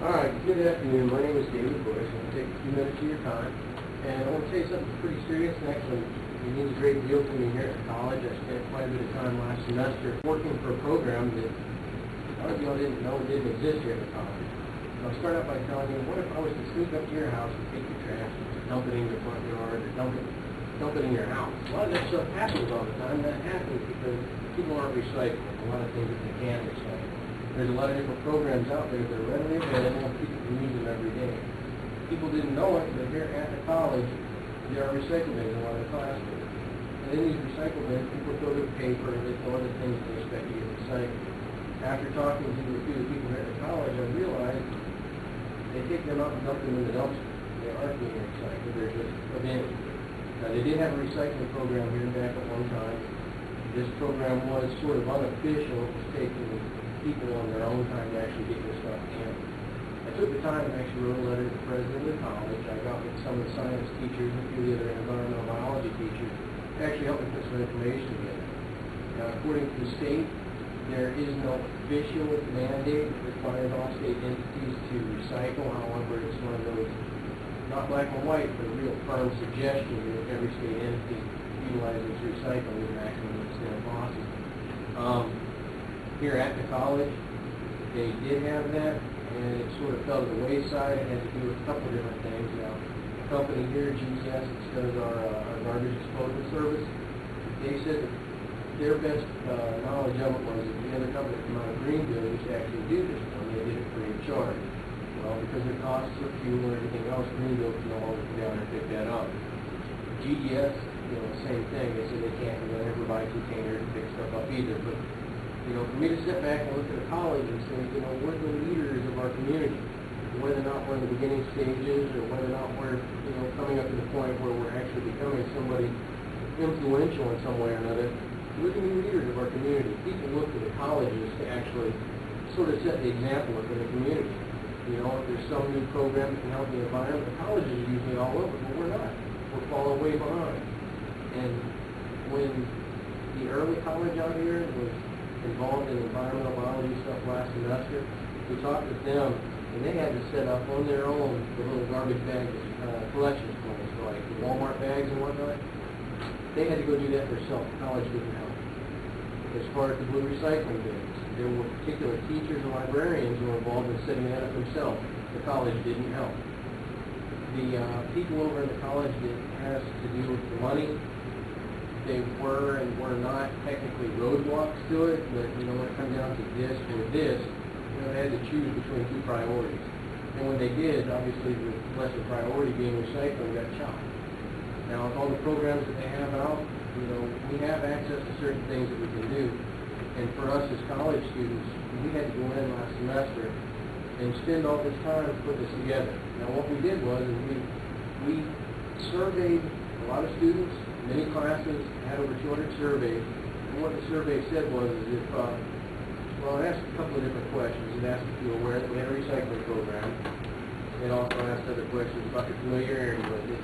All right, good afternoon. My name is David Bush. I'm going to take a few minutes of your time. And I want to say something pretty serious. And actually, it means a great deal to me here at college. I spent quite a bit of time last semester working for a program that a lot of y'all didn't know didn't exist here at the college. And I'll start out by telling you, what if I was to sneak up to your house and take your trash, dump it in your front yard, or dump it in your house? A lot of that stuff happens all the time. That happens because people aren't recycling. A lot of things that they can't recycle. There's a lot of different programs out there that are readily available and people can use them every day. People didn't know it, but here at the college, there are recycle bins in a lot of classrooms. And in these recycle bins, people throw their paper, they throw other things they expect to get recycled. After talking to a few of the people here at the college, I realized they take them out and dump them in the dumpster. They aren't being recycled, they're just abandoned. Now, they did have a recycling program here back at one time. This program was sort of unofficial. It was taking people on their own time to actually get their stuff handled. I took the time and actually wrote a letter to the president of the college. I got with some of the science teachers and a few of the other environmental biology teachers to actually help me put some information together. Now, according to the state, there is no official mandate that requires all state entities to recycle. However, it's one of those, not black and white, but a real firm suggestion that every state entity utilizes recycling to the maximum extent possible. Here at the college, they did have that, and it sort of fell to the wayside. It had to do with a couple of different things. Now, the company here, GES, that does our garbage disposal service, they said that their best knowledge of it was that the other company that came out of Greenville used to actually do this for them. They did it free of charge. Well, because of costs of fuel and everything else, Greenville can no longer come down and pick that up. GES, same thing. They said they can't ever buy containers and pick stuff up either. But for me to sit back and look at a college and say, we're the leaders of our community, whether or not we're in the beginning stages or whether or not we're, coming up to the point where we're actually becoming somebody influential in some way or another, we're the new leaders of our community. People look to the colleges to actually sort of set the example within the community. If there's some new program that can help the environment, the colleges are usually all over, but we're not. We're falling way behind. And when the early college out here was involved in environmental biology stuff last semester, we talked with them, and they had to set up on their own the little garbage bag collection points, so like the Walmart bags and whatnot. They had to go do that themselves. The college didn't help. As far as the blue recycling bins, there were particular teachers and librarians who were involved in setting that up themselves. The college didn't help. The people over in the college that has to do with the money, they were and were not technically roadblocks to it, but when it comes down to this or this, they had to choose between two priorities. And when they did, obviously the lesser priority being recycling got chopped. Now with all the programs that they have out, we have access to certain things that we can do. And for us as college students, we had to go in last semester and spend all this time to put this together. Now what we did was we surveyed a lot of students. Many classes had over 200 surveys, and what the survey said was it asked a couple of different questions. It asked if you were aware that we had a recycling program. It also asked other questions about your familiarity with it.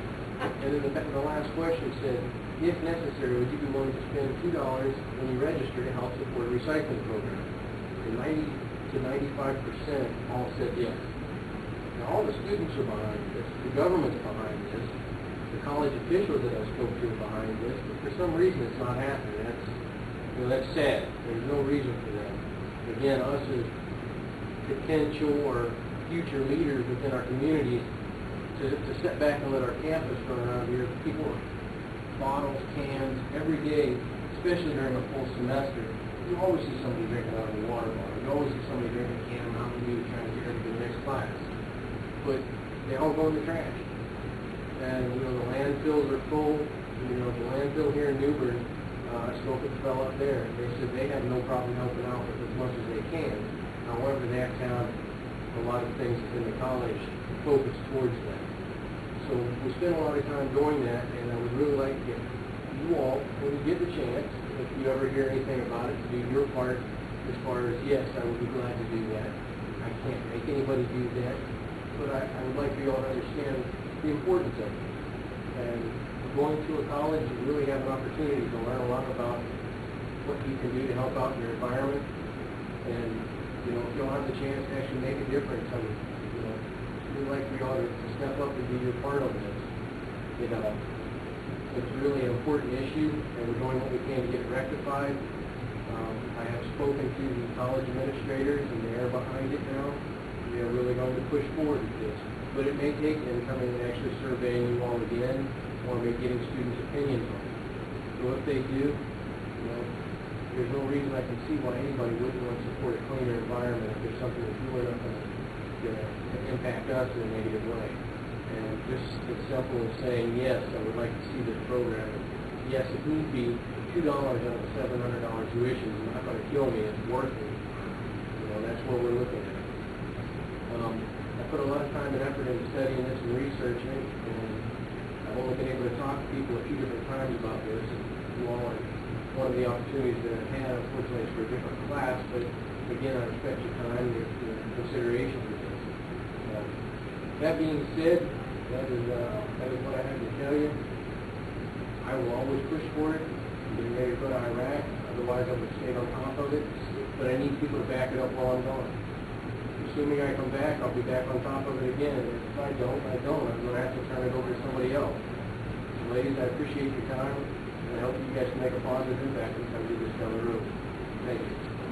And then the last question said, if necessary, would you be willing to spend $2 when you register to help support a recycling program? And 90 to 95% all said yes. Now all the students are behind this, the government's behind this, the college officials that I spoke to are behind this, but for some reason it's not happening. That's sad. There's no reason for that. Again, us as potential or future leaders within our communities, to sit back and let our campus run around here, people are bottles, cans, every day, especially during a full semester, you always see somebody drinking out of a water bottle. You always see somebody drinking a can of Mountain Dew trying to get ready for the next class. But they all go in the trash. And, the landfills are full. The landfill here in Newbern, I spoke with the fellow up there. They said they have no problem helping out with as much as they can. However, they have to have a lot of things within the college focused towards that. So we spend a lot of time doing that, and I would really like to get you all, when you get the chance, if you ever hear anything about it, to do your part as far as, yes, I would be glad to do that. I can't make anybody do that, but I would like for you all to understand the importance of it. And going to a college, you really have an opportunity to learn a lot about what you can do to help out your environment. And, if you don't have the chance to actually make a difference on feel like we ought to step up and do your part on this. You know, it's really an important issue, and we're doing what we can to get it rectified. I have spoken to the college administrators, and they are behind it now. They are really going to push forward with this. But it may take them coming and actually surveying you all again, or maybe getting students' opinions on it. So if they do, you know, there's no reason I can see why anybody wouldn't want to support a cleaner environment if there's something that's really not going to impact us in a negative way. And just as simple as saying, yes, I would like to see this program. And yes, if need be, $2 out of a $700 tuition is not going to kill me. It's worth it. You know, that's what we're looking at. I put a lot of time and effort into studying this and researching it, and I've only been able to talk to people a few different times about this. And you all are one of the opportunities that I've had. Unfortunately, it's for a different class, but again, I respect your time and your consideration for this. That being said, that is what I have to tell you. I will always push for it. I'm getting ready to go to Iraq. Otherwise, I would stay on top of it. But I need people to back it up while I'm gone. Assuming I come back, I'll be back on top of it again. If I don't, I don't. I'm going to have to turn it over to somebody else. So, ladies, I appreciate your time, and I hope you guys can make a positive impact and come do this down the road. Thank you.